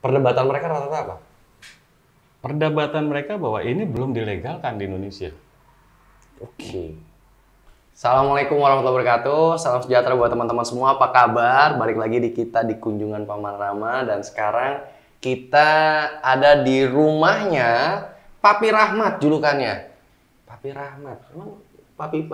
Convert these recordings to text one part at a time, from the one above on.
Perdebatan mereka rata-rata apa? Perdebatan mereka bahwa ini belum dilegalkan di Indonesia. Oke. Assalamualaikum warahmatullahi wabarakatuh. Salam sejahtera buat teman-teman semua. Apa kabar? Balik lagi di kita di Kunjungan Paman Rama. Dan sekarang kita ada di rumahnya Papi Rahmat julukannya. Papi Rahmat. Emang Papi...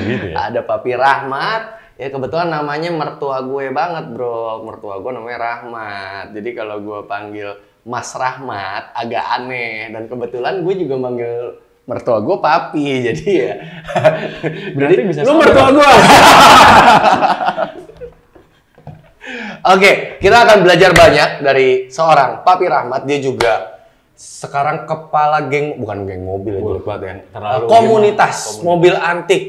Gitu ya? Ada Papi Rahmat. Ya kebetulan namanya mertua gue banget bro. Mertua gue namanya Rahmat. Jadi kalau gue panggil Mas Rahmat agak aneh. Dan kebetulan gue juga manggil mertua gue Papi. Jadi ya Berarti bisa lu sama mertua dong? gue. Oke, kita akan belajar banyak dari seorang Papi Rahmat. Dia juga sekarang kepala geng, bukan geng mobil ya, jelek banget ya. Terlalu Komunitas gimana? mobil antik.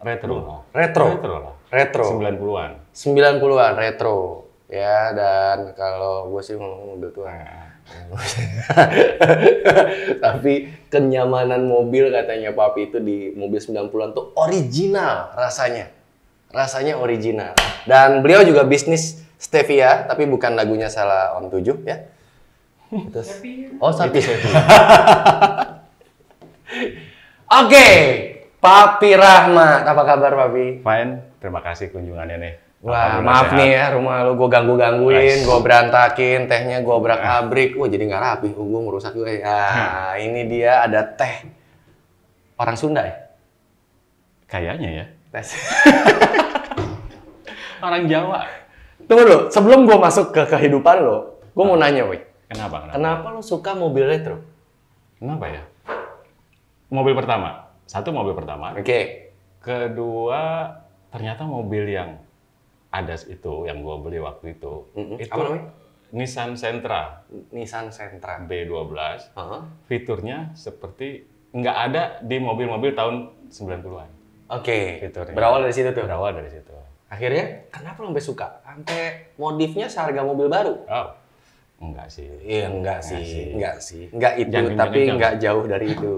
Retro. Retro. lah. Retro. 90-an. 90-an retro. Ya, dan kalau gue sih ngomong mobil tua. Tapi kenyamanan mobil katanya Papi itu di mobil 90-an tuh original rasanya. Rasanya original. Dan beliau juga bisnis stevia, tapi bukan lagunya Salah on 7 ya. Terus, oh, Sapi. Oke, Papi Rahmat. Apa kabar, Papi? Fine, terima kasih kunjungannya nih. Wah, Alhamdulillah maaf sehat. nih ya, rumah lu gue gangguin, Nice. gue berantakin, tehnya gue obrak-abrik. Wah, jadi nggak rapi, gue ngerusak gue. Nah, ini dia ada teh. Orang Sunda ya? Kayaknya ya. Tes. Orang Jawa. Tunggu dulu, sebelum gue masuk ke kehidupan lo, gue mau nanya, Wik. Kenapa? Kenapa lo suka mobil retro? Kenapa ya? Mobil pertama. Satu mobil pertama. Oke. Kedua, ternyata mobil yang ada itu, yang gua beli waktu itu. Itu Apa namanya? Nissan Sentra Nissan Sentra. B12. Heeh. Fiturnya seperti nggak ada di mobil-mobil tahun 90-an. Oke, Fiturnya. berawal dari situ tuh. Berawal dari situ. Akhirnya, kenapa lo sampai suka? Sampai modifnya seharga mobil baru? Oh, enggak sih. Iya, enggak sih. Enggak itu, Jangan tapi kencang-kencang. enggak jauh dari itu.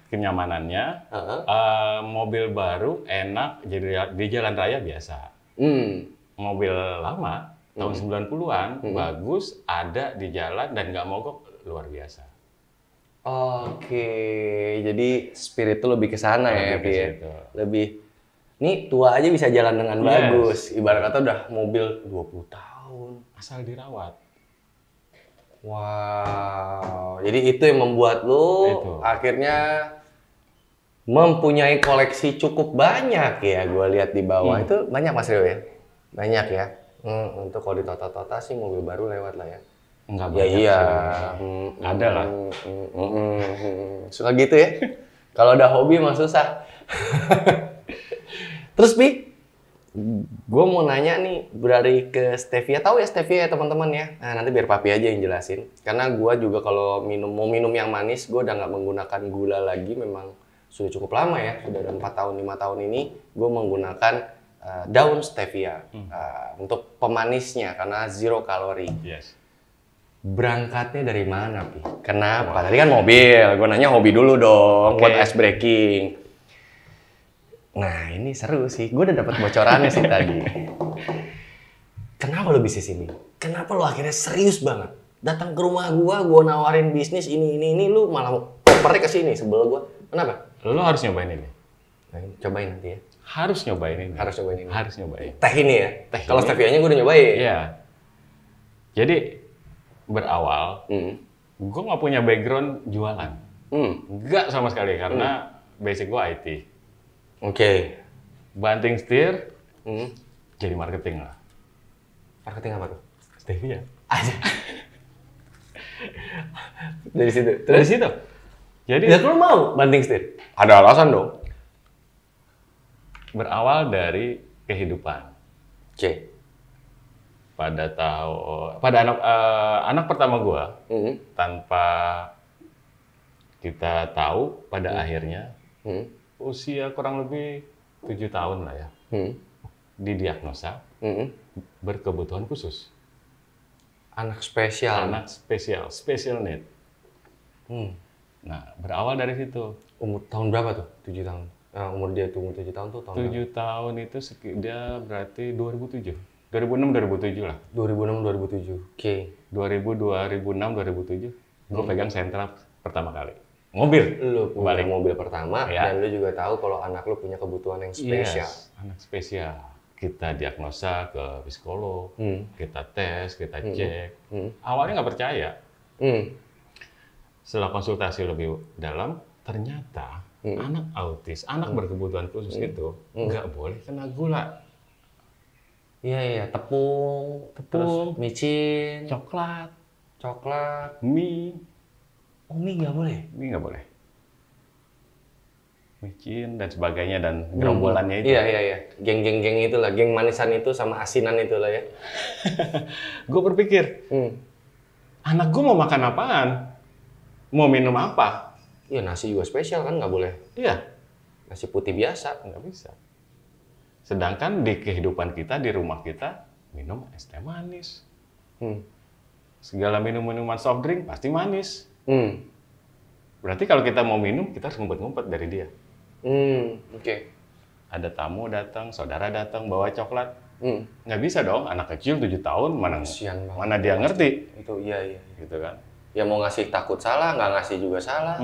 Kenyamanannya, Heeh. mobil baru enak jadi di jalan raya biasa. Mobil lama tahun 90-an bagus, ada di jalan dan nggak mogok, luar biasa. Oke, jadi spirit tuh lebih ke sana ya, Lebih ke Pi, ya? situ. Lebih, nih tua aja bisa jalan dengan Yes. bagus. Ibarat kata udah mobil 20 tahun. Asal dirawat. Wow, jadi itu yang membuat lu Itu. akhirnya mempunyai koleksi cukup banyak ya. Gue lihat di bawah itu banyak Mas Rio ya, banyak ya. Untuk kalau di tota-tota sih mobil baru lewat lah ya. Enggak Ya banyak iya, sih. Ada lah. Suka gitu ya. Kalau udah hobi mah susah. Terus Pi, gue mau nanya nih dari ke stevia, tahu ya stevia ya teman-teman ya. Nah nanti biar Papi aja yang jelasin. Karena gue juga kalau mau minum yang manis, gue udah nggak menggunakan gula lagi. Memang sudah cukup lama ya, sudah ada 4 tahun 5 tahun ini gue menggunakan daun stevia untuk pemanisnya karena zero kalori. Yes. Berangkatnya dari mana, Pi? Kenapa? Tadi kan mobil, gue nanya hobi dulu dong, Oke. buat ice breaking. Nah, ini seru sih. Gue udah dapat bocorannya sih tadi. Kenapa lo bisnis ini? Kenapa lo akhirnya serius banget? Datang ke rumah gue nawarin bisnis ini, lu malah opernya ke sini, sebel gue. Kenapa? Lo harus nyobain ini. Nah, cobain nanti ya. Harus nyobain ini. Harus cobain ini. Harus nyobain. Teh ini ya? Teh Kalau ini. stevianya gue udah nyobain. Iya. Jadi berawal, gue nggak punya background jualan. Nggak sama sekali karena basic gue IT. Oke. Banting setir, jadi marketing lah. Marketing apa tuh? Stevia. Aja. Dari situ. Dari situ. Jadi Ya lu mau banting setir? Ada alasan dong. berawal dari kehidupan. Oke. Pada anak pertama gua, tanpa kita tahu pada akhirnya usia kurang lebih 7 tahun lah ya, didiagnosa berkebutuhan khusus. Anak spesial. Anak spesial, special need. Nah, berawal dari situ. Umur tahun berapa tuh? 7 tahun. Umur dia tuh umur 7 tahun tuh tahun 7 tahun itu dia berarti 2007. 2006 2007 lah. 2006 2007. Oke. 2006 2007 gue pegang Sentra pertama kali. Mobil. Lu punya Balik. mobil pertama Ya. dan lu juga tahu kalau anak lu punya kebutuhan yang spesial. Yes, anak spesial. Kita diagnosa ke psikolog, kita tes, kita cek. Awalnya nggak percaya. Setelah konsultasi lebih dalam, ternyata anak autis, anak berkebutuhan khusus itu nggak boleh kena gula. Iya, tepung, terus micin, Coklat, mie. mie Mie nggak boleh? mie nggak boleh. Micin dan sebagainya dan gerombolannya itu. Iya. Geng-geng itulah, geng manisan itu sama asinan itulah ya. Gue berpikir, anak gue mau makan apaan? Mau minum apa? Iya, nasi juga spesial kan, nggak boleh. Iya, Nasi putih biasa. nggak bisa. Sedangkan di kehidupan kita, di rumah kita, minum es teh manis. Segala minuman soft drink pasti manis. Berarti kalau kita mau minum, kita harus ngumpet-ngumpet dari dia. Oke. Ada tamu datang, saudara datang, bawa coklat. Nggak bisa dong, anak kecil 7 tahun, Kasian banget. mana dia ngerti. Itu iya. Gitu kan. Ya mau ngasih takut salah, nggak ngasih juga salah.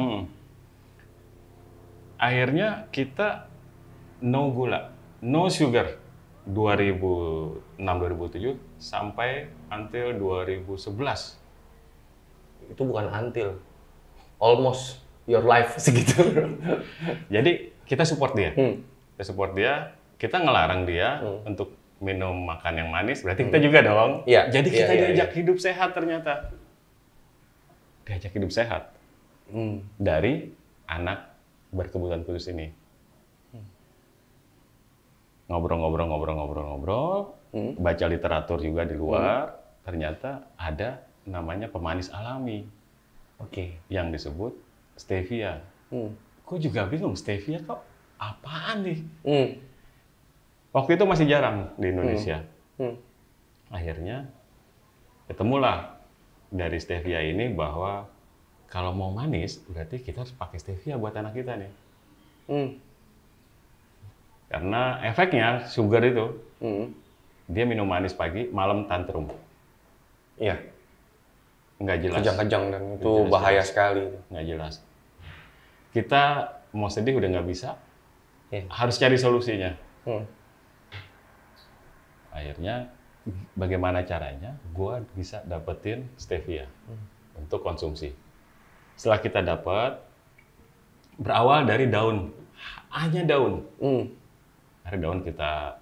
Akhirnya kita no gula, no sugar. 2006-2007 sampai until 2011. Itu bukan until. Almost your life segitu. Jadi kita support dia. Kita support dia, kita ngelarang dia untuk minum makan yang manis, berarti kita juga dong. Iya, Jadi iya, kita iya, diajak hidup sehat ternyata. Diajak hidup sehat. Dari anak berkebutuhan khusus ini. Ngobrol-ngobrol, baca literatur juga di luar, ternyata ada namanya pemanis alami. Oke. Yang disebut stevia. Gue juga bingung, stevia kok apaan nih? Waktu itu masih jarang di Indonesia. Akhirnya ketemulah dari stevia ini bahwa kalau mau manis, berarti kita harus pakai stevia buat anak kita nih. Karena efeknya sugar itu, dia minum manis pagi, malam tantrum. Iya. Nggak jelas. Kejang-kejang dan itu Jelas, bahaya jelas. sekali. Nggak jelas. Kita mau sedih udah nggak bisa, Iya. harus cari solusinya. Akhirnya, bagaimana caranya? Gua bisa dapetin stevia untuk konsumsi. Setelah kita dapat, berawal dari daun, hanya daun. Dari daun kita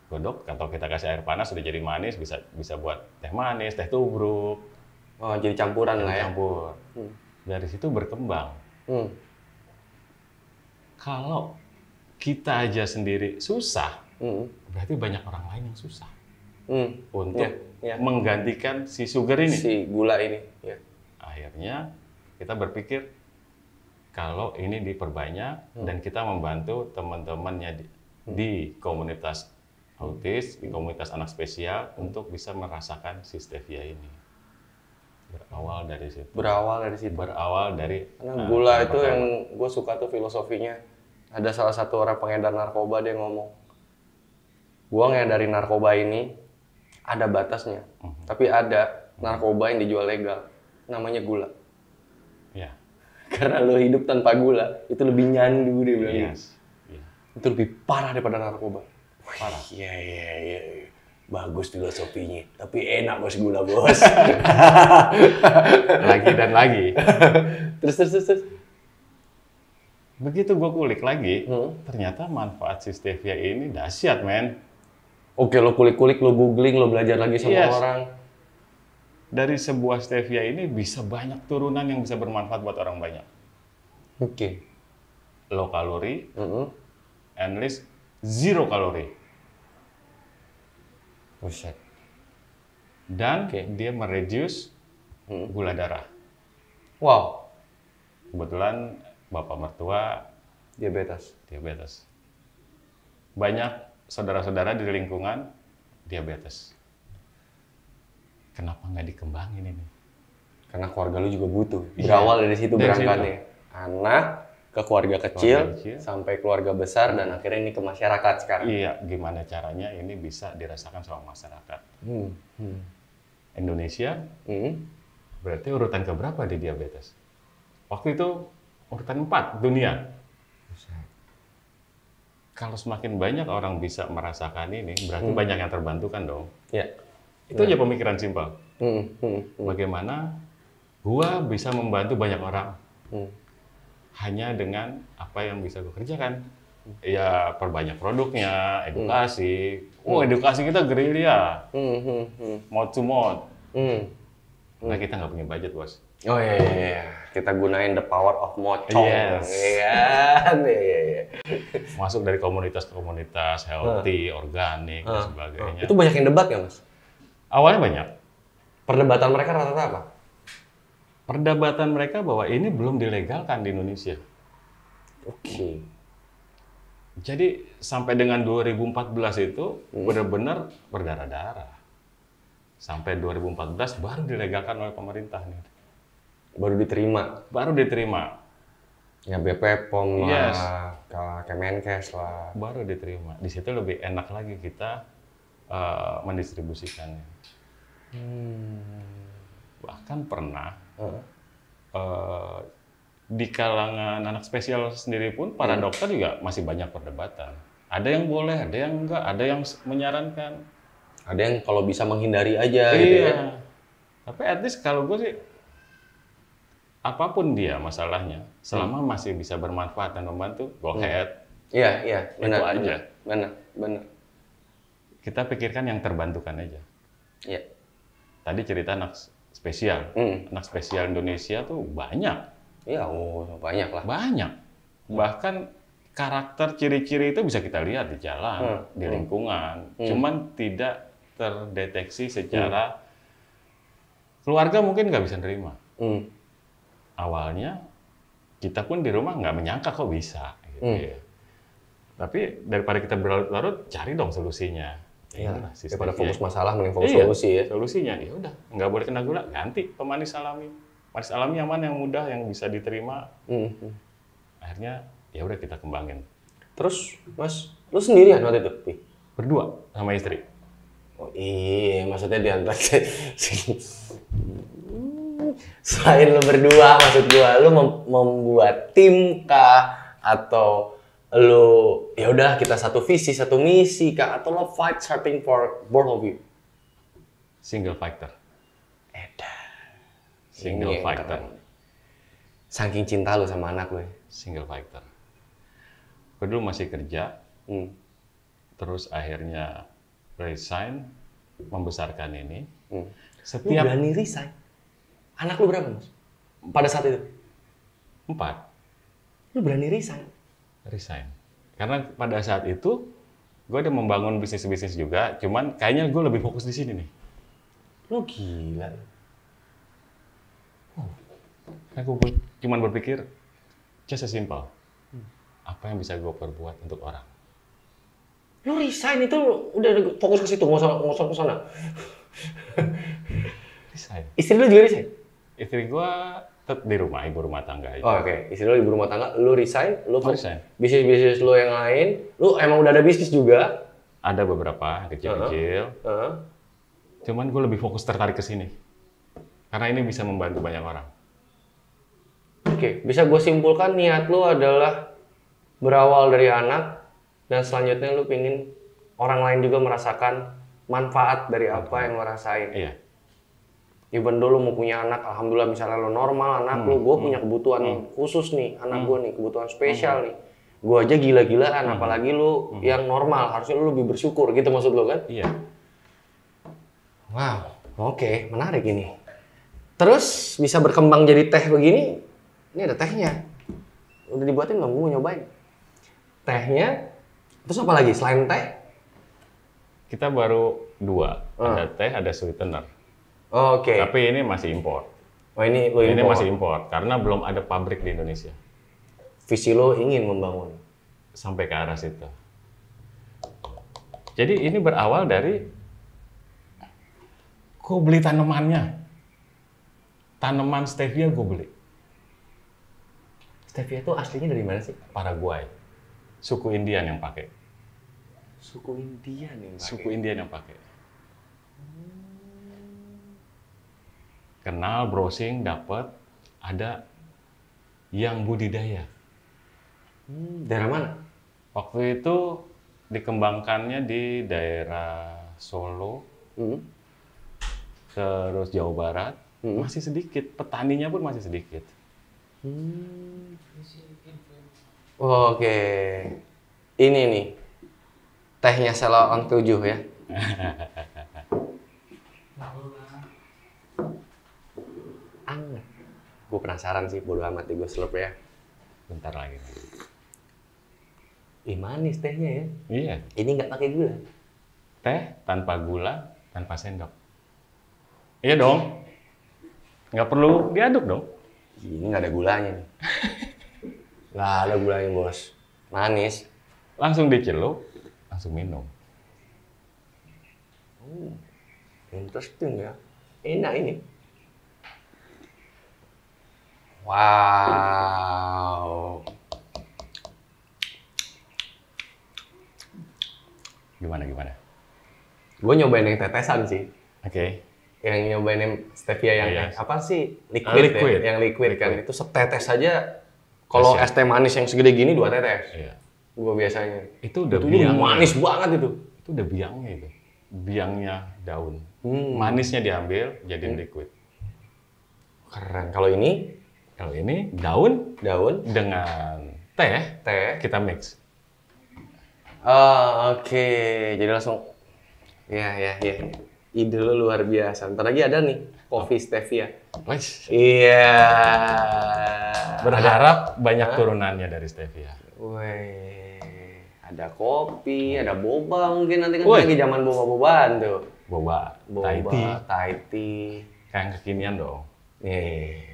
godok, atau kita kasih air panas sudah jadi manis, bisa buat teh manis, teh tubruk. Oh, jadi campuran lah ya. Campur. Dari situ berkembang. Kalau kita aja sendiri susah, berarti banyak orang lain yang susah untuk menggantikan si sugar ini. Si gula ini. Ya. Akhirnya kita berpikir kalau ini diperbanyak dan kita membantu teman-temannya di komunitas autis, di komunitas anak spesial untuk bisa merasakan si stevia ini. Berawal dari situ. Berawal dari Karena gula itu yang gue suka tuh filosofinya. Ada salah satu orang pengedar narkoba dia ngomong, gue ngedarin narkoba ini ada batasnya, tapi ada narkoba yang dijual legal, namanya gula. Ya. Karena lo hidup tanpa gula, itu lebih nyandu dia bilang. Yes. Itu lebih parah daripada narkoba. Parah. Iya. Bagus filosofinya, tapi enak bos gula bos. Lagi dan lagi. Terus. Begitu gue kulik lagi, ternyata manfaat si stevia ini dahsyat, men. Oke, lo kulik-kulik, lo googling, lo belajar lagi sama orang. Dari sebuah stevia ini bisa banyak turunan yang bisa bermanfaat buat orang banyak. Oke. Low kalori, and least 0 kalori. Buset. Dan dia mereduce gula darah. Wow. Kebetulan bapak mertua Diabetes. Banyak saudara-saudara di lingkungan diabetes. Kenapa nggak dikembangin ini? Karena keluarga lu juga butuh. Berawal dari situ berangkatnya. Anak ke keluarga kecil, kecil. sampai keluarga besar, dan akhirnya ini ke masyarakat sekarang. Iya, gimana caranya ini bisa dirasakan sama masyarakat. Indonesia berarti urutan keberapa di diabetes? Waktu itu urutan 4 dunia. Kalau semakin banyak orang bisa merasakan ini, berarti banyak yang terbantukan dong. Ya. Itu aja pemikiran simpel. Bagaimana gua bisa membantu banyak orang hanya dengan apa yang bisa gue kerjakan. Ya perbanyak produknya, edukasi. Edukasi kita gerilya, mouth to mouth. Nah kita nggak punya budget, bos. Oh iya. Kita gunain the power of mocong. Yes. Iya. Masuk dari komunitas ke komunitas, healthy, organik, dan sebagainya. Itu banyak yang debat nggak, Mas? Awalnya banyak. Perdebatan mereka rata-rata apa? Perdebatan mereka bahwa ini belum dilegalkan di Indonesia. Oke. Jadi sampai dengan 2014 itu benar-benar berdarah-darah. Sampai 2014 baru dilegalkan oleh pemerintah nih. Baru diterima. Baru diterima. Ya BP POM Yes. lah, Kemenkes lah. Baru diterima. Di situ lebih enak lagi kita mendistribusikannya. Bahkan pernah di kalangan anak spesial sendiri pun para dokter juga masih banyak perdebatan. Ada yang boleh, ada yang enggak, ada yang menyarankan. Ada yang kalau bisa menghindari aja gitu ya. Tapi at least kalau gue sih apapun dia masalahnya, selama masih bisa bermanfaat dan membantu, go ahead. Iya, benar. Itu aja. Benar. Kita pikirkan yang terbantukan aja. Iya. Tadi cerita anak spesial. Anak spesial Indonesia tuh banyak. Iya, banyak lah. Banyak. Bahkan karakter ciri-ciri itu bisa kita lihat di jalan, di lingkungan. Cuman tidak terdeteksi secara keluarga mungkin nggak bisa nerima. Awalnya kita pun di rumah nggak menyangka kok bisa. Gitu ya. Tapi daripada kita berlarut-larut, cari dong solusinya. Iya, daripada fokus masalah, mending fokus solusi ya. Solusinya, ya udah, nggak boleh kena gula, ganti pemanis alami. Manis alami yang mana yang mudah, yang bisa diterima. Akhirnya, ya udah kita kembangin. Terus, Mas, lu sendirian waktu itu? Berdua sama istri. Oh iya, maksudnya di antara selain lu berdua, maksud gua, lu membuat tim kah, atau lu ya udah kita satu visi satu misi kah, atau lo fight starting for both of you? Single fighter. Single fighter. Saking cinta lu sama anak lu ya? Single fighter. Gue dulu masih kerja, terus akhirnya resign, membesarkan ini. Lu berani resign? Anak lu berapa, Mas? Pada saat itu? 4. Lu berani resign? Resign. Karena pada saat itu, gue udah membangun bisnis-bisnis juga, cuman kayaknya gue lebih fokus di sini nih. Lu gila. Aku cuman berpikir, just as simple. Apa yang bisa gue perbuat untuk orang? Lu resign itu udah fokus ke situ, nggak usah ke sana. Resign. Istri lu juga resign? Istri gue tetap di rumah, ibu rumah tangga aja. Oh, oke. Istri lu ibu rumah tangga, lu resign, lu Resign. bisnis lu yang lain, lu emang udah ada bisnis juga? Ada beberapa kecil-kecil. Cuman gue lebih fokus tertarik ke sini. Karena ini bisa membantu banyak orang. Oke, bisa gue simpulkan niat lu adalah berawal dari anak, dan selanjutnya lu pingin orang lain juga merasakan manfaat dari apa yang lo rasain. Iya. Even though lu mau punya anak, alhamdulillah misalnya lu normal, anak lu, gue punya kebutuhan khusus nih, anak gue nih, kebutuhan spesial nih. Gue aja gila-gilaan, apalagi lu yang normal, harusnya lu lebih bersyukur, gitu maksud lu kan? Iya. Wow, oke, menarik ini. Terus bisa berkembang jadi teh begini, ini ada tehnya. Udah dibuatin belum? Gue mau nyobain. Tehnya, terus apa lagi selain teh? Kita baru 2, ada teh, ada sweetener. Oke. Tapi ini masih impor. Oh ini lo impor? Ini masih impor, karena belum ada pabrik di Indonesia. Visi lo ingin membangun? Sampai ke arah situ. Jadi ini berawal dari, gue beli tanamannya. Tanaman stevia gue beli. Stevia itu aslinya dari mana sih? Paraguay. Suku Indian yang pakai. Suku Indian yang pakai. Suku Indian yang pakai. Kenal, browsing, dapat ada yang budidaya. Daerah mana? Waktu itu dikembangkannya di daerah Solo, terus Jawa Barat, masih sedikit. Petaninya pun masih sedikit. Oke. Ini nih. Tehnya Sela on 7 ya. Anget. Gue penasaran sih, bodo amat gue slurp ya. Bentar lagi. Manis tehnya ya. Iya. Ini nggak pakai gula. Teh tanpa gula, tanpa sendok. Iya dong. Nggak perlu diaduk dong. Ini nggak ada gulanya nih. Nggak ada gulanya bos. Manis. Langsung dicelup, langsung minum. Interesting ya. Enak ini. Wow. Gimana? Gue nyobain yang tetesan sih. Oke. Yang nyobain yang stevia yang Iya. apa sih? Liquid. Liquid. Ya? Yang liquid kan. Itu setetes aja. Kalau es teh manis yang segede gini 2 tetes. Iya. Gue biasanya. Itu udah Itu biang. manis banget itu. Itu udah biangnya itu. Biangnya daun. Manisnya diambil jadi liquid. Keren. Kalau ini Kalau ini daun daun, dengan teh teh. kita mix. Oh, oke. Jadi langsung ya. Ide lu luar biasa. Ntar lagi ada nih coffee stevia. Wes. Iya. Berharap banyak turunannya dari stevia. Wih, ada kopi, ada boba mungkin nanti kan Woi. lagi zaman boba-bobaan tuh. Boba, Thai Boba, tea, Thai tea. kayak yang kekinian dong. Nih,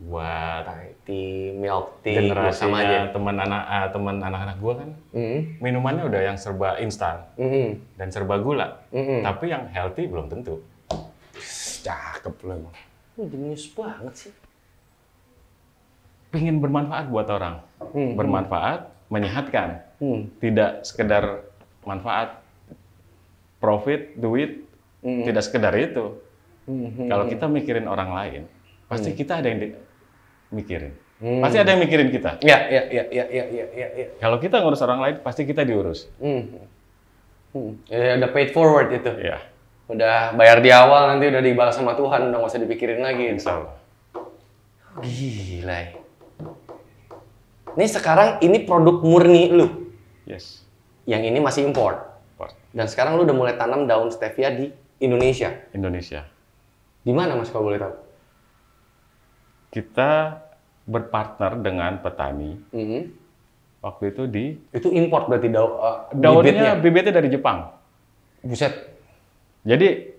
Buat Thai tea, milk tea, sama aja. generasinya teman anak-anak gua kan minumannya udah yang serba instan dan serba gula. Tapi yang healthy belum tentu. Cakep loh emang. Jenius banget sih. Pengen bermanfaat buat orang. Bermanfaat, menyehatkan. Tidak sekedar manfaat, profit, duit, tidak sekedar itu. Kalau kita mikirin orang lain, pasti kita ada yang mikirin. Pasti ada yang mikirin kita. Ya. Kalau kita ngurus orang lain, pasti kita diurus. Ya, udah paid forward itu. Ya, Udah bayar di awal, nanti udah dibalas sama Tuhan, udah nggak usah dipikirin lagi. insya Allah. Gila. Ini sekarang ini produk murni lu. Yes. Yang ini masih import. Dan sekarang lu udah mulai tanam daun stevia di Indonesia. Indonesia. Di mana Mas kalau boleh tahu? Kita berpartner dengan petani. Waktu itu Itu import berarti daunnya bibitnya dari Jepang. Buset. Jadi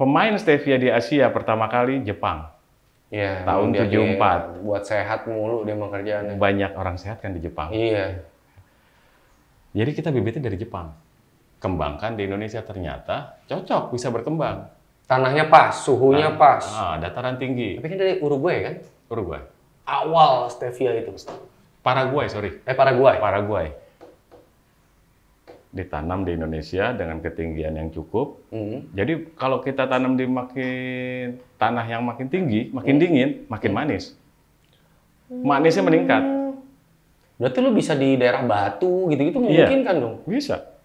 pemain stevia di Asia pertama kali Jepang. Iya. Tahun dia 74. Buat sehat mulu dia mah kerjaannya. Banyak orang sehat kan di Jepang. Iya. Jadi kita bibitnya dari Jepang. Kembangkan di Indonesia, ternyata cocok, bisa berkembang. Tanahnya pas, suhunya pas. Dataran tinggi. Tapi kan dari Uruguay kan? Uruguay. Awal stevia itu. Paraguay, sorry. Paraguay. Paraguay. Ditanam di Indonesia dengan ketinggian yang cukup. Jadi kalau kita tanam di tanah yang makin tinggi, makin dingin, makin manis. Manisnya meningkat. Berarti lu bisa di daerah Batu gitu-gitu mungkin kan dong? Bisa.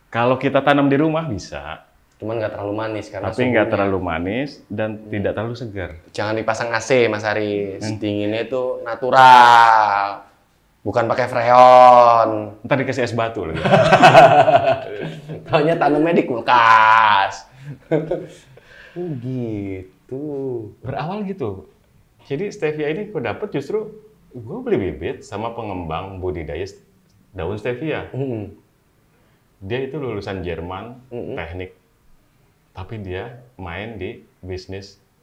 Kalau kita tanam di rumah bisa. Cuman nggak terlalu manis karena Tapi nggak terlalu manis dan tidak terlalu segar. Jangan dipasang AC, Mas Aris. Dinginnya itu natural. Bukan pakai freon. Ntar dikasih es batu lagi. Taunya tanamnya di kulkas. Gitu. Berawal gitu. Jadi stevia ini gue dapet justru gue beli bibit sama pengembang budidaya daun stevia. Dia itu lulusan Jerman, teknik. Tapi dia main di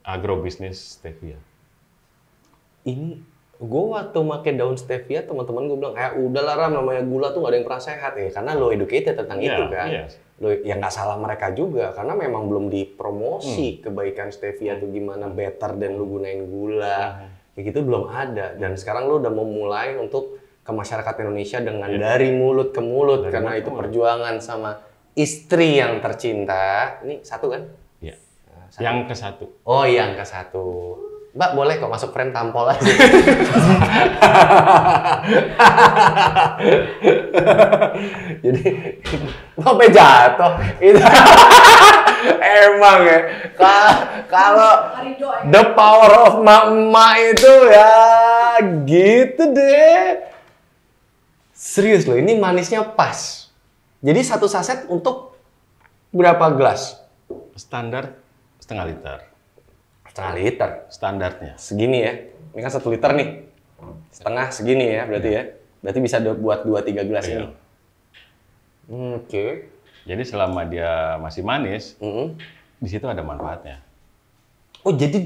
agrobisnis stevia. Ini gue waktu pakai daun stevia, teman-teman gue bilang, udahlah Ram, namanya gula tuh gak ada yang pernah sehat ya, karena lo educated tentang itu kan. Lo yang nggak salah mereka juga, karena memang belum dipromosi kebaikan stevia tuh gimana better dan lo gunain gula. Kayak gitu belum ada. Dan sekarang lu udah memulai untuk ke masyarakat Indonesia dengan dari mulut ke mulut. Dari Karena mulut itu ke mulut. perjuangan sama istri yang tercinta. Ini satu kan? Iya. Satu. Yang ke satu. Oh, yang ke satu. Mbak, boleh kok masuk frame tampol aja. Jadi, sampai jatuh. Itu emang ya. Kalau the power of emak itu ya gitu deh. Serius loh, ini manisnya pas. Jadi satu saset untuk berapa gelas? Standar setengah liter. Setengah liter. Standarnya. Segini ya. Ini kan 1 liter nih. Setengah segini ya berarti ya. Berarti bisa buat 2-3 gelas Iya. ini. Oke. Jadi selama dia masih manis, Mm-mm. di situ ada manfaatnya. Oh, jadi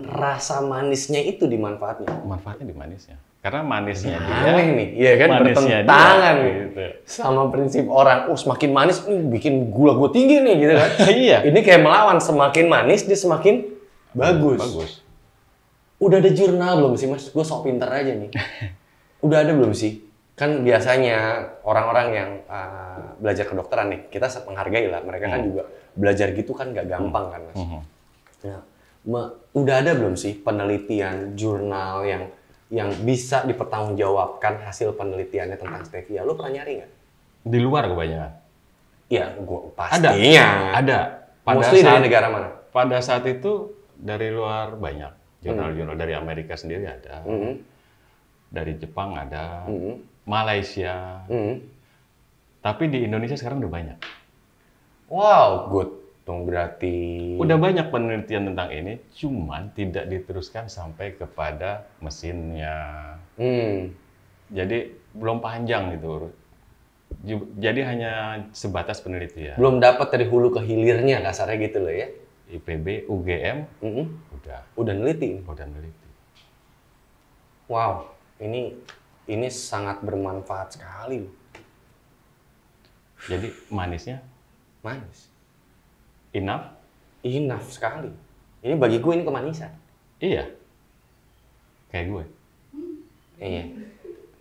rasa manisnya itu dimanfaatnya. Manfaatnya di manisnya. Karena manisnya dia, Aneh nih. Iya kan, manisnya bertentangan dia, nih. gitu. Sama prinsip orang, semakin manis nih bikin gula gue tinggi nih gitu kan. Iya. Ini kayak melawan, semakin manis dia semakin bagus. Bagus. Udah ada jurnal belum sih mas? Gue sok pinter aja nih. Udah ada belum sih? Kan biasanya orang-orang yang belajar kedokteran nih, kita menghargai lah. Mereka kan juga belajar gitu kan nggak gampang kan mas. Nah, udah ada belum sih penelitian jurnal yang bisa dipertanggungjawabkan hasil penelitiannya tentang stevia? Lu pernah nyari nggak? Di luar kebanyakan. Iya, gua pastinya. Ada. Mostly dari negara mana? Pada saat itu dari luar banyak. Jurnal-jurnal dari Amerika sendiri ada. Dari Jepang ada. Malaysia. Tapi di Indonesia sekarang udah banyak. Wow, good. Dong berarti. Udah banyak penelitian tentang ini, cuman tidak diteruskan sampai kepada mesinnya. Jadi belum panjang gitu. Jadi hanya sebatas penelitian. Belum dapat dari hulu ke hilirnya kasarnya gitu loh ya. IPB, UGM, Udah neliti. udah neliti. Wow, ini sangat bermanfaat sekali. Jadi manisnya Manis. enough. Sekali. Ini bagi gue ini kemanisan. Iya. Kayak gue. Iya.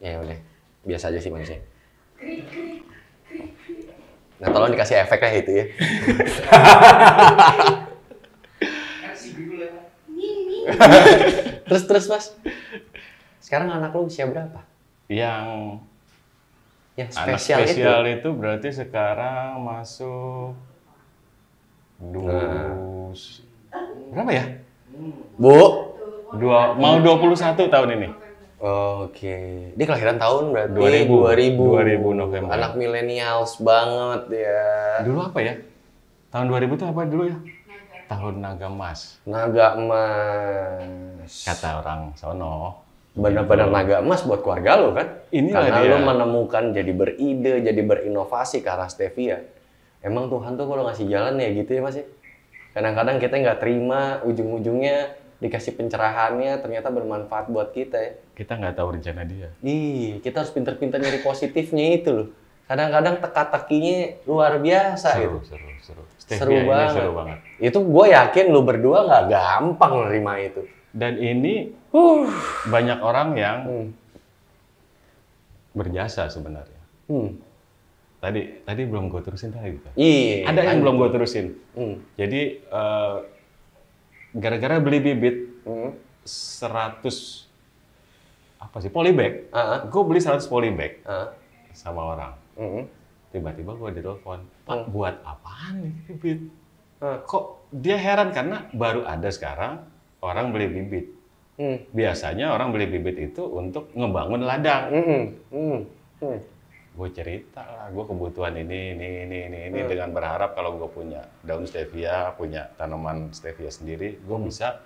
Ya udah. Biasa aja sih manisnya. Nah, tolong dikasih efek lah itu ya. Terus Mas. Sekarang anak lu usia berapa? Yang anak Spesial itu. spesial itu berarti sekarang masuk berapa ya? Bu. Mau 21 tahun ini. Oke. Dia kelahiran tahun berarti 2000 November. Anak millennials banget ya. Dulu apa ya? Tahun 2000 itu apa dulu ya? Tahun naga emas. Naga emas. Kata orang sono. Benar-benar naga emas buat keluarga lo kan? Inilah Karena dia. lo menemukan, jadi beride, jadi berinovasi ke arah stevia. Emang Tuhan tuh kalau ngasih jalan ya gitu ya Mas ya? Kadang-kadang kita nggak terima, ujung-ujungnya dikasih pencerahannya ternyata bermanfaat buat kita ya. Kita nggak tahu rencana dia. Kita harus pinter-pinter nyari positifnya itu loh. Kadang-kadang teka-tekinya luar biasa gitu. Seru. Seru Stevia ini banget. seru banget. Itu gue yakin lu berdua nggak gampang nerima itu. Dan ini banyak orang yang berjasa sebenarnya. Tadi belum gue terusin tadi. Iya. Ada yang belum gue terusin. Jadi gara-gara beli bibit 100 apa sih polybag, gue beli 100 polybag sama orang. Tiba-tiba gue ditelepon, Pak buat apaan nih bibit? Kok dia heran karena baru ada sekarang orang beli bibit. Biasanya orang beli bibit itu untuk ngebangun ladang. Gue cerita lah, gue kebutuhan ini dengan berharap kalau gue punya daun stevia, punya tanaman stevia sendiri, gue bisa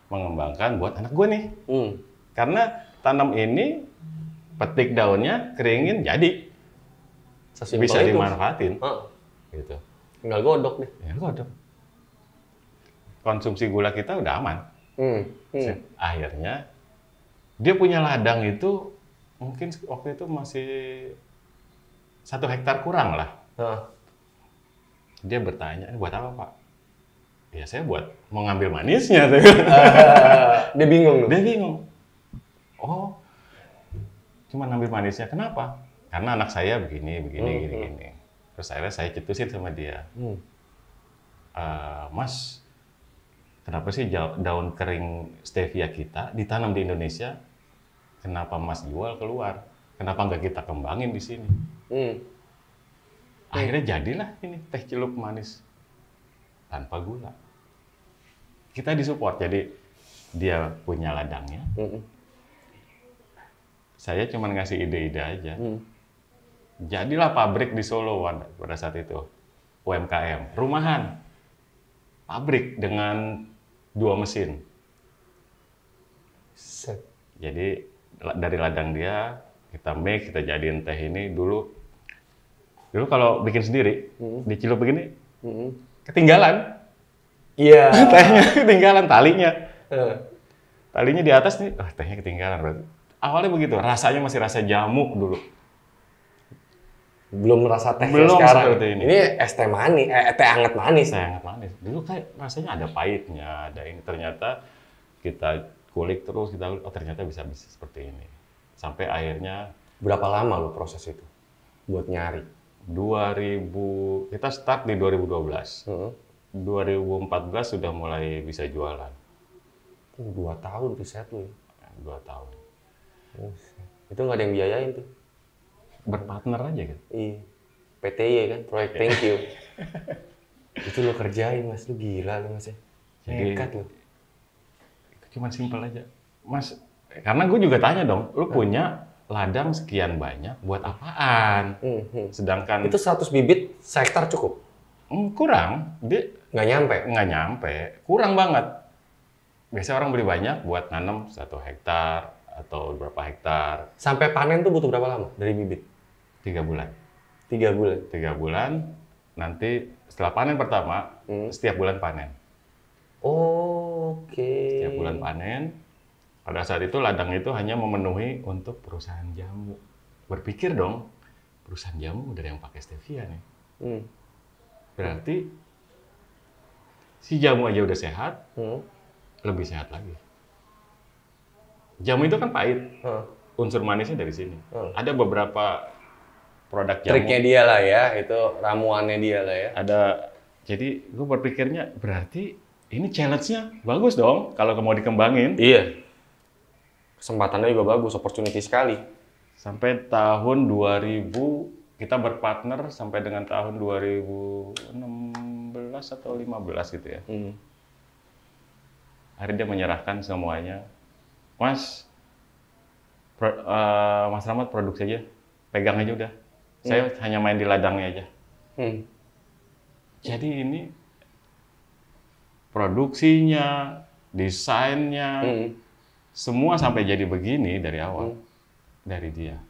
mengembangkan buat anak gue nih. Karena tanam ini, petik daunnya, keringin, jadi. Sesimpel Bisa itu. dimanfaatin. Gitu. Tinggal godok deh. Ya godok. Konsumsi gula kita udah aman. Akhirnya, dia punya ladang itu, mungkin waktu itu masih 1 hektar kurang lah. Dia bertanya, buat apa Pak? Ya saya buat mau ngambil manisnya. Dia bingung. Dia bingung. Oh, cuma ambil manisnya. Kenapa? Karena anak saya begini, gini. Terus akhirnya saya cetusin sama dia. Mas, kenapa sih daun kering stevia kita ditanam di Indonesia? Kenapa Mas jual keluar? Kenapa nggak kita kembangin di sini? Akhirnya jadilah ini teh celup manis tanpa gula. Kita disupport, jadi dia punya ladangnya. Saya cuma ngasih ide-ide aja. Jadilah pabrik di Solo pada saat itu. UMKM, rumahan. Pabrik dengan 2 mesin. Set. Jadi dari ladang dia, kita mix, kita jadiin teh ini dulu kalau bikin sendiri, dicelup begini, ketinggalan. Iya. Tehnya ketinggalan, talinya. Talinya di atas nih, tehnya ketinggalan berarti. Awalnya begitu, rasanya masih rasa jamu dulu. Belum rasa teh Belum sekarang. seperti ini. Ini es teh manis, teh hangat manis. Teh hangat manis. Dulu kayak rasanya ada pahitnya, ada ini. Ternyata kita kulik terus, ternyata bisa seperti ini. Sampai akhirnya. Berapa lama lo proses itu buat nyari? Kita start di 2012. 2014 sudah mulai bisa jualan. 2 tahun riset lo ya? 2 tahun. Itu nggak ada yang biayain tuh? Berpartner aja gitu. Iya. PTY kan, proyek thank you. Itu lo kerjain mas, lo gila lo mas ya. Nekat lo. Cuman simpel aja. Mas, karena gue juga tanya dong, lo punya ladang sekian banyak buat apaan? Sedangkan itu 100 bibit sehektar cukup? Kurang. Dia nggak nyampe? Nggak nyampe. Kurang banget. Biasanya orang beli banyak buat nanam 1 hektar atau berapa hektar. Sampai panen tuh butuh berapa lama dari bibit? 3 bulan. 3 bulan? 3 bulan. Nanti setelah panen pertama, setiap bulan panen. Oke. Setiap bulan panen. Pada saat itu ladang itu hanya memenuhi untuk perusahaan jamu. Berpikir dong, perusahaan jamu udah ada yang pakai stevia nih. Berarti si jamu aja udah sehat, lebih sehat lagi. Jamu itu kan pahit, unsur manisnya dari sini. Ada beberapa produk jamu. Triknya dia lah ya, itu ramuannya dia lah ya. Jadi gue berpikirnya berarti ini challenge-nya bagus dong kalau mau dikembangin. Iya. Kesempatannya juga bagus, opportunity sekali. Sampai tahun 2000 kita berpartner sampai dengan tahun 2016 atau 15 gitu ya. Akhirnya dia menyerahkan semuanya. Mas Rahmat produksi aja, pegang aja udah. Saya hanya main di ladangnya aja. Jadi ini produksinya, desainnya, semua sampai jadi begini dari awal. Dari dia,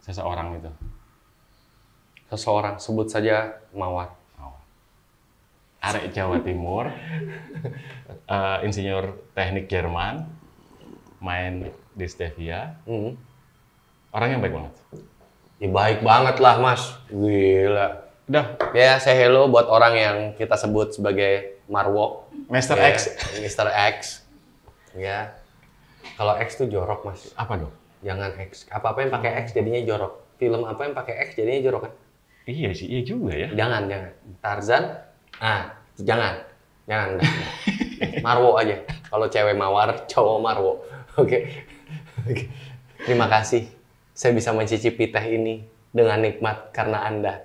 seseorang itu. Seseorang, sebut saja Mawar. Arek Jawa Timur, insinyur teknik Jerman, main di stevia. Orangnya baik banget. Ya baik banget lah mas, gila. Udah. Ya say hello buat orang yang kita sebut sebagai Marwo. Mr. Ya, X. Mr. X. Ya. Kalau X tuh jorok mas. Apa dong? Jangan X. Apa-apa yang pakai X jadinya jorok. Film apa yang pakai X jadinya jorok kan? Iya sih, iya juga ya. Jangan. Tarzan, jangan. Marwo aja. Kalau cewek Mawar, cowok Marwo. Oke. Terima kasih. Saya bisa mencicipi teh ini dengan nikmat karena Anda.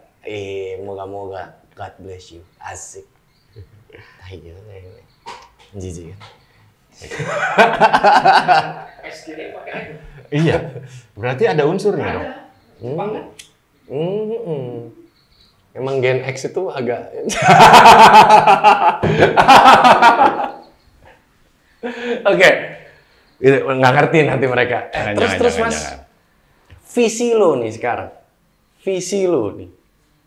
Moga-moga God bless you. Asik. Ayo, jijik kan? Iya. Berarti ada unsurnya dong. Emang Gen X itu agak Oke. Nggak ngerti nanti mereka. Terus Mas. Visi lo nih sekarang. Visi lo nih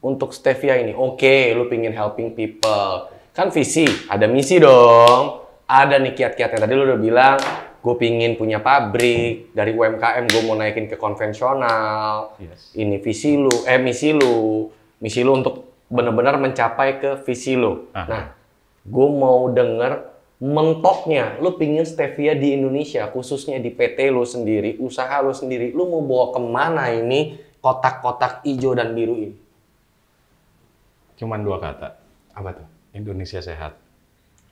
untuk stevia ini. Oke, lo pingin helping people. Kan visi, ada misi dong. Ada nih kiat-kiatnya. Tadi lo udah bilang, gue pingin punya pabrik. Dari UMKM gue mau naikin ke konvensional. Yes. Ini visi lo, misi lo. Misi lo untuk benar-benar mencapai ke visi lo. Nah, gue mau denger mentoknya, lu pingin stevia di Indonesia, khususnya di PT lu sendiri, usaha lu sendiri, lu mau bawa kemana ini kotak-kotak hijau dan biru ini? Cuman 2 kata. Apa tuh? Indonesia sehat.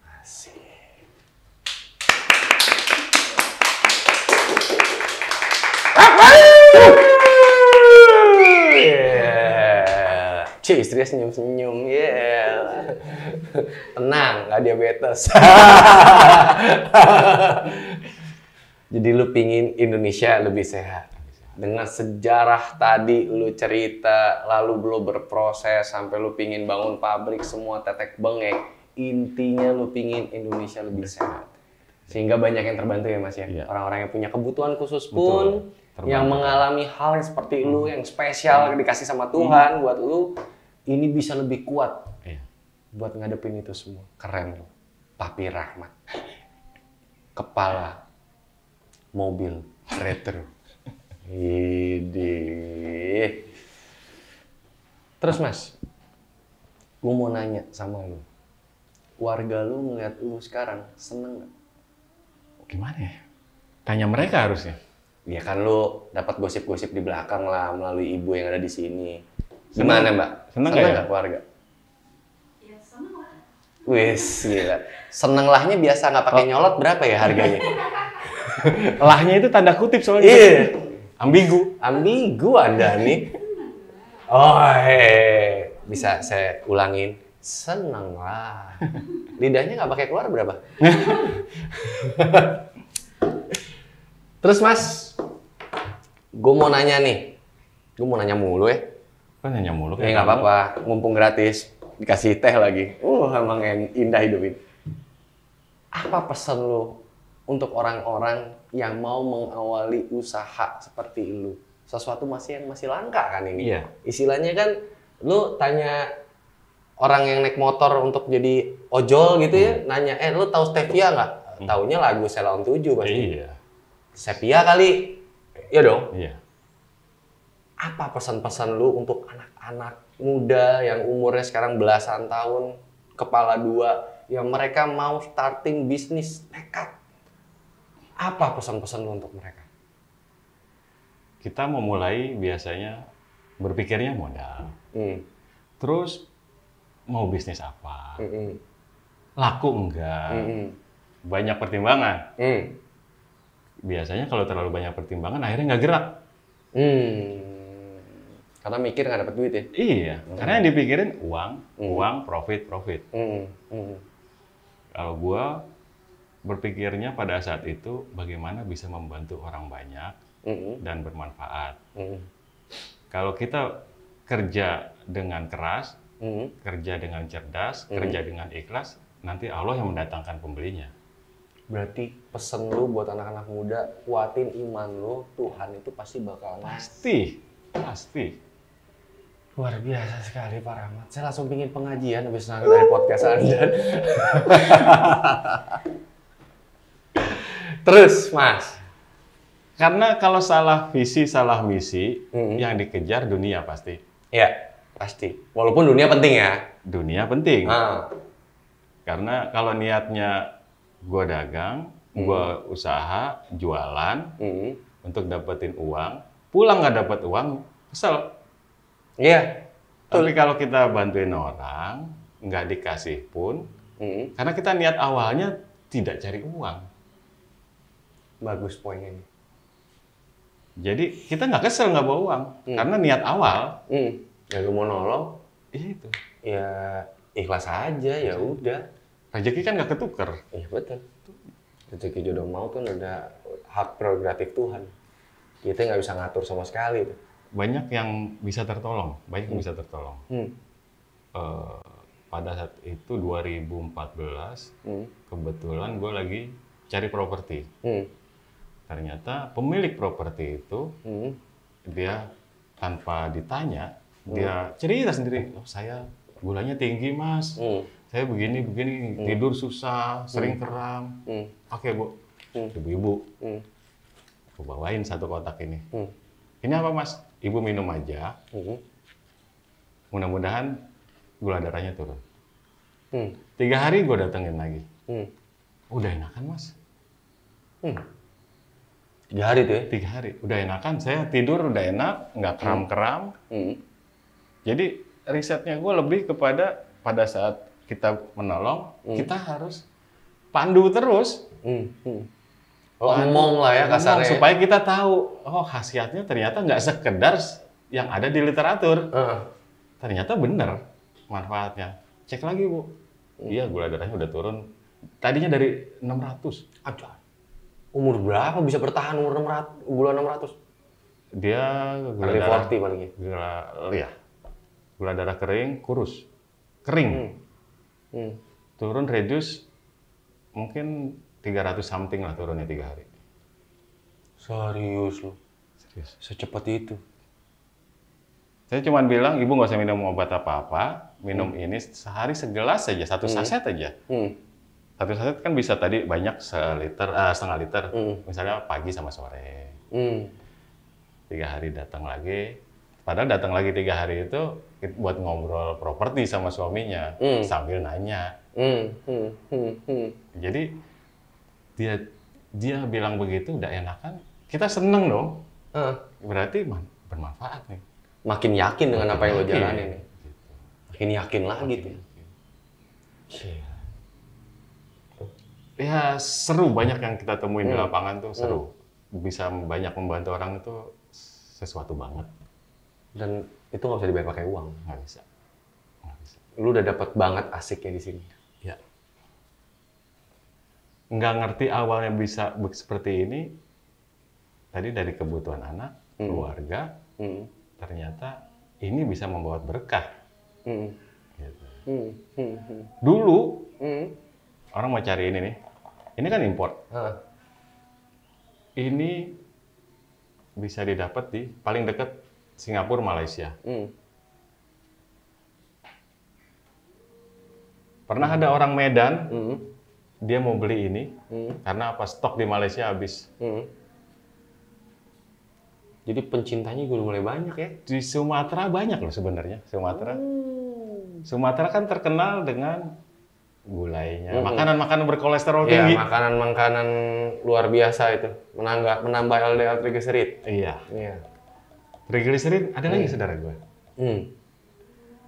Asik. Yeah. Cih, istrinya senyum-senyum. Yeah. Tenang, nggak diabetes. Jadi lu pingin Indonesia lebih sehat. Dengan sejarah tadi lu cerita, lalu lu berproses sampai lu pingin bangun pabrik semua tetek bengek. Intinya lu pingin Indonesia lebih sehat. Sehingga banyak yang terbantu ya Mas ya. Iya. Orang-orang yang punya kebutuhan khusus pun Terbantu. yang mengalami hal yang seperti lu yang spesial dikasih sama Tuhan buat lu, ini bisa lebih kuat Iya. buat ngadepin itu semua. Keren lu. Papi Rahmat. Kepala mobil retro. Idih. Terus Mas, gue mau nanya sama lu. Warga lu ngeliat lu sekarang seneng gak? Gimana ya? Tanya mereka harusnya. Ya kan lu dapat gosip-gosip di belakang lah melalui ibu yang ada di sini. Gimana Mbak? Seneng nggak ya? nggak keluarga? Ya seneng lah. Wis gila. Seneng lahnya biasa nggak pakai nyolot berapa ya harganya? Lahnya itu tanda kutip soalnya. Iya. Ambigu. Ambigu Anda nih. Oh, bisa saya ulangin. Seneng lah. Lidahnya nggak pakai keluar berapa? Terus Mas, gue mau nanya nih. Gue mau nanya mulu ya. Kan nanya mulu Ya nggak apa-apa, mumpung gratis. Dikasih teh lagi. Emang yang indah hidup ini. Apa pesan lu untuk orang-orang yang mau mengawali usaha seperti lu? Sesuatu yang masih langka kan ini. Iya. Istilahnya kan, lu tanya orang yang naik motor untuk jadi ojol gitu ya, nanya, lu tahu stevia nggak? Taunya lagu Sheila on 7 pasti. Iya. Stevia kali. Iya dong. Iya. Apa pesan-pesan lu untuk anak-anak muda yang umurnya sekarang belasan tahun, kepala 2, yang mereka mau starting bisnis nekat? Apa pesan-pesan lu untuk mereka? Kita memulai biasanya berpikirnya modal. Terus mau bisnis apa? Laku enggak? Banyak pertimbangan. Biasanya kalau terlalu banyak pertimbangan akhirnya nggak gerak. Karena mikir nggak dapat duit ya? Iya, karena yang dipikirin uang, profit. Kalau gua berpikirnya pada saat itu bagaimana bisa membantu orang banyak dan bermanfaat. Kalau kita kerja dengan keras, kerja dengan cerdas, kerja dengan ikhlas, nanti Allah yang mendatangkan pembelinya. Berarti pesen lu buat anak-anak muda, kuatin iman lu, Tuhan itu pasti bakal ngasih. Pasti. Luar biasa sekali Pak Rahmat. Saya langsung pingin pengajian habis dari podcast Anda. Terus Mas. Karena kalau salah visi, salah misi, yang dikejar dunia pasti. Ya, pasti. Walaupun dunia penting ya. Dunia penting. Karena kalau niatnya gue dagang, gue usaha, jualan, untuk dapetin uang, pulang nggak dapet uang, kesel. Iya. Tapi kalau kita bantuin orang, nggak dikasih pun, karena kita niat awalnya tidak cari uang. Bagus poinnya nih. Jadi kita nggak kesel nggak bawa uang, karena niat awal. Ya lu mau nolong, Itu. ya ikhlas aja, ya udah. Rezeki kan nggak ketuker. Iya betul. Rezeki jodoh mau kan udah hak prerogatif Tuhan. Kita nggak bisa ngatur sama sekali. Banyak yang bisa tertolong, Pada saat itu 2014, kebetulan gue lagi cari properti. Ternyata pemilik properti itu, dia tanpa ditanya, dia cerita sendiri, oh, saya gulanya tinggi mas, saya begini, tidur susah, sering kram. Oke bu, ibu-ibu, aku bawain satu kotak ini. Ini apa mas? Ibu minum aja, mudah-mudahan gula darahnya turun. 3 hari gue datengin lagi. Udah enakan mas. 3 hari tuh ya? 3 hari, udah enakan. Saya tidur udah enak, nggak kram-kram. Jadi risetnya gue lebih kepada pada saat kita menolong, kita harus pandu terus. Oh, ngomong lah ya kasarnya. Supaya kita tahu, oh khasiatnya ternyata nggak sekedar yang ada di literatur. Ternyata benar manfaatnya. Cek lagi Bu. Iya, gula darahnya udah turun. Tadinya dari 600. Aduh. Umur berapa bisa bertahan umur 600, gula 600? Dia gula Early darah 40 paling ya? Gula darah kering, kurus. Kering. Turun reduce mungkin 300 something lah turunnya 3 hari. Serius lu? Serius. Secepat itu? Saya cuma bilang, ibu nggak usah minum obat apa-apa, minum ini sehari segelas saja, 1 saset aja. 1 saset kan bisa tadi banyak setengah liter, misalnya pagi sama sore. 3 hari datang lagi, padahal datang lagi 3 hari itu buat ngobrol properti sama suaminya, sambil nanya. Jadi dia bilang begitu, udah enakan, kita seneng dong. Berarti bermanfaat nih. Makin yakin dengan apa yang lo jalanin nih. Makin yakin lagi tuh. Ya seru, banyak yang kita temuin di lapangan tuh seru. Bisa banyak membantu orang itu sesuatu banget. Dan itu nggak bisa dibayar pakai uang. Nggak bisa. Lu udah dapat banget asiknya di sini. Ya. Nggak ngerti awalnya bisa seperti ini. Tadi dari kebutuhan anak, keluarga, ternyata ini bisa membawa berkah. Gitu. Dulu orang mau cari ini nih. Ini kan import. Ini bisa didapat di paling dekat Singapura, Malaysia. Pernah ada orang Medan, dia mau beli ini karena apa? Stok di Malaysia habis. Jadi pencintanya juga mulai banyak ya? Di Sumatera banyak loh sebenarnya. Sumatera kan terkenal dengan gulainya, makanan-makanan berkolesterol tinggi. Iya, makanan-makanan luar biasa itu, menambah LDL triglycerid. Iya. Triglycerid ada lagi saudara gue.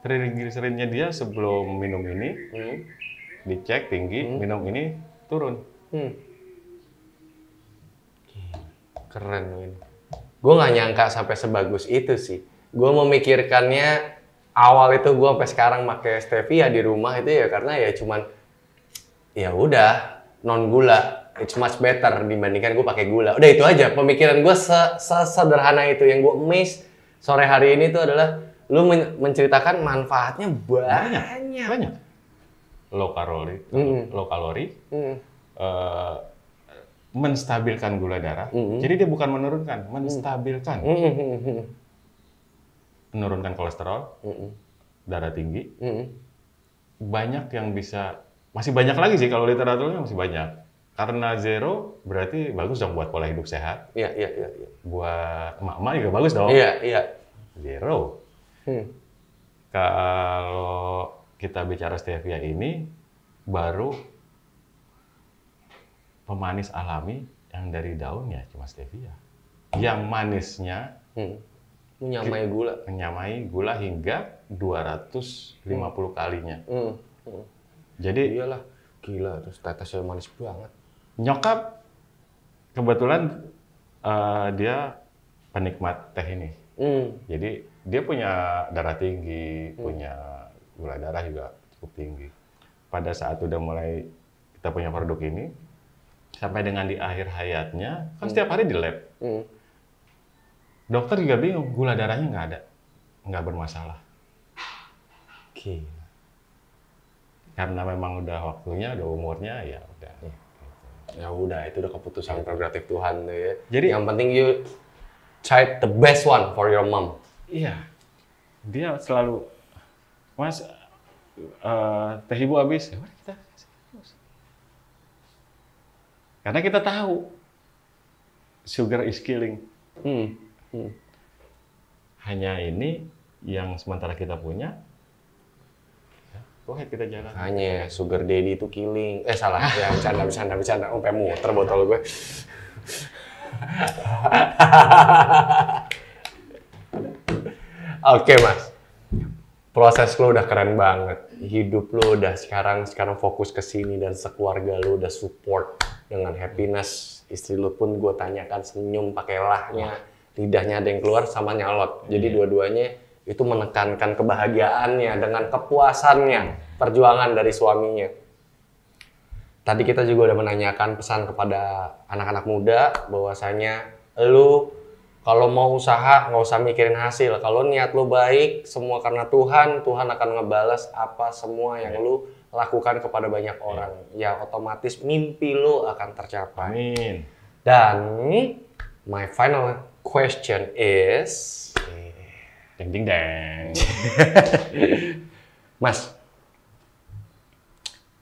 Triglyceridnya dia sebelum minum ini dicek tinggi, minum ini turun. Keren ini. Gue nggak nyangka sampai sebagus itu sih. Gue memikirkannya awal itu gue sampai sekarang pakai stevia di rumah itu ya karena ya cuman ya udah non gula, it's much better dibandingkan gue pakai gula. Udah itu aja pemikiran gue sederhana itu. Yang gue miss sore hari ini tuh adalah lu menceritakan manfaatnya banyak. Low kalori, menstabilkan gula darah. Jadi dia bukan menurunkan, menstabilkan. Menurunkan kolesterol, darah tinggi. Banyak yang bisa, masih banyak lagi sih kalau literaturnya masih banyak. Karena zero berarti bagus dong buat pola hidup sehat. Iya. Buat emak-emak juga bagus dong. Iya. Zero. Kalau kita bicara stevia ini, baru pemanis alami yang dari daun ya cuma stevia. Yang manisnya menyamai gula hingga 250 kalinya. Jadi iyalah, gila terus tetesnya manis banget. Nyokap kebetulan dia penikmat teh ini. Jadi dia punya darah tinggi, punya gula darah juga cukup tinggi. Pada saat udah mulai kita punya produk ini, sampai dengan di akhir hayatnya, kan setiap hari di lab. Dokter juga bingung, gula darahnya nggak ada, nggak bermasalah. Karena memang udah waktunya, udah umurnya, ya udah. Ya udah, itu udah keputusan prerogatif Tuhan tuh ya. Jadi yang penting you try the best one for your mom. Iya, dia selalu, Mas, teh ibu habis, ya udah kita kasih terus. Karena kita tahu sugar is killing. Hanya ini yang sementara kita punya, Go ahead, kita jalan. Hanya sugar daddy itu killing. Salah. Ya, bercanda. Sampai muter botol gue. Oke, Mas. Proses lo udah keren banget. Hidup lo udah sekarang fokus ke sini dan sekeluarga lo udah support dengan happiness. Istri lo pun gue tanyakan senyum pakai lahnya. Lidahnya ada yang keluar sama nyalot. Jadi dua-duanya itu menekankan kebahagiaannya dengan kepuasannya, perjuangan dari suaminya. Tadi kita juga udah menanyakan pesan kepada anak-anak muda bahwasanya lu kalau mau usaha nggak usah mikirin hasil. Kalau niat lu baik, semua karena Tuhan, Tuhan akan ngebales apa semua yang lu lakukan kepada banyak orang. Ya otomatis mimpi lu akan tercapai. Amin. Dan my final question is, Ding ding deng. Mas,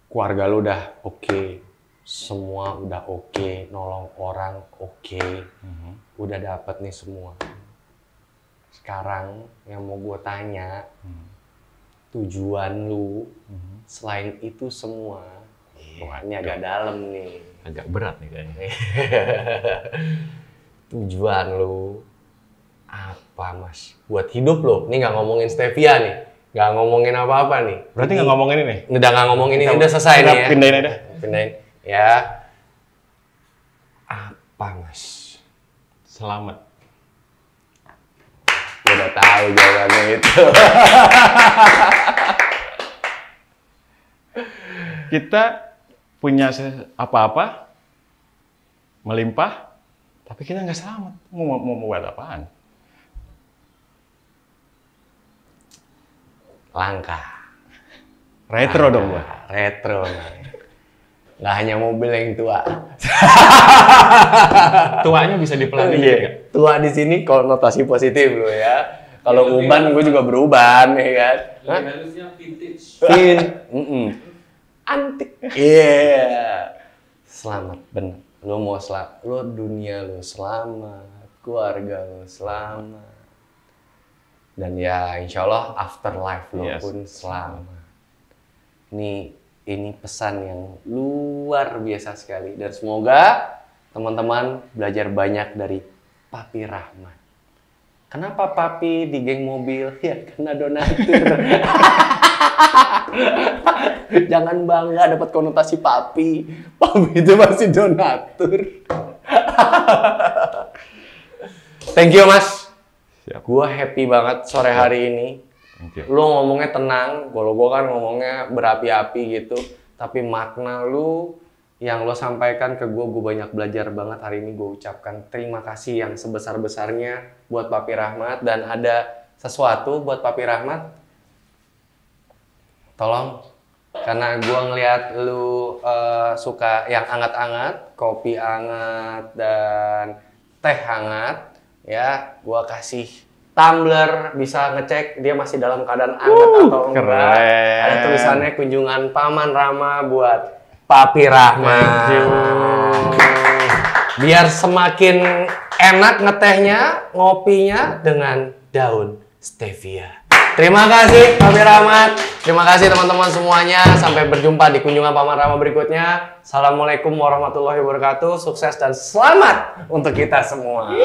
keluarga lu udah oke, semua udah oke, nolong orang oke, udah dapet nih semua. Sekarang yang mau gue tanya, tujuan lu selain itu semua, wah ini agak dalam nih. Agak berat nih kayaknya. Tujuan lu apa, Mas? Buat hidup lo, ini nggak ngomongin stevia nih, nggak ngomongin apa-apa nih. Berarti nggak ngomongin ini? Udah nggak ngomongin ini, udah selesai nih ya. Pindahin aja. Pindahin. Ya. Apa, Mas? Selamat. Gue udah tahu jawabannya itu. Kita punya apa-apa, melimpah, tapi kita nggak selamat. Mau buat apaan? Langka. Retro dong gua. Retro. Nggak hanya mobil yang tua. Tuanya bisa dipelajari Iya. nggak? Tua di sini konotasi positif lo ya. Kalau uban gue juga beruban ya kan. Hah? Harusnya vintage. Antik. Iya. Selamat bener. Lo mau lo dunia lo selamat, keluarga lo selamat. Dan ya insya Allah afterlife lo pun selamat. Ini pesan yang luar biasa sekali. Dan semoga teman-teman belajar banyak dari Papi Rahmat. Kenapa Papi di geng mobil? Ya karena donatur. Jangan bangga dapat konotasi Papi. Papi itu masih donatur. Thank you, Mas. Siap. Gua happy banget sore hari ini. Lu ngomongnya tenang, kalau gua kan ngomongnya berapi-api gitu. Tapi makna lu yang lo sampaikan ke gua banyak belajar banget hari ini. Gua ucapkan terima kasih yang sebesar-besarnya buat Papi Rahmat. Dan ada sesuatu buat Papi Rahmat. Tolong, karena gua ngeliat lu suka yang anget-anget, kopi anget dan teh hangat. Ya, gua kasih tumbler, bisa ngecek dia masih dalam keadaan anget atau enggak. Keren. Ada tulisannya kunjungan Paman Rama buat Papi Rahmat. Biar semakin enak ngetehnya, ngopinya dengan daun stevia. Terima kasih Papi Rahmat. Terima kasih teman-teman semuanya. Sampai berjumpa di kunjungan Paman Rama berikutnya. Assalamualaikum warahmatullahi wabarakatuh. Sukses dan selamat untuk kita semua.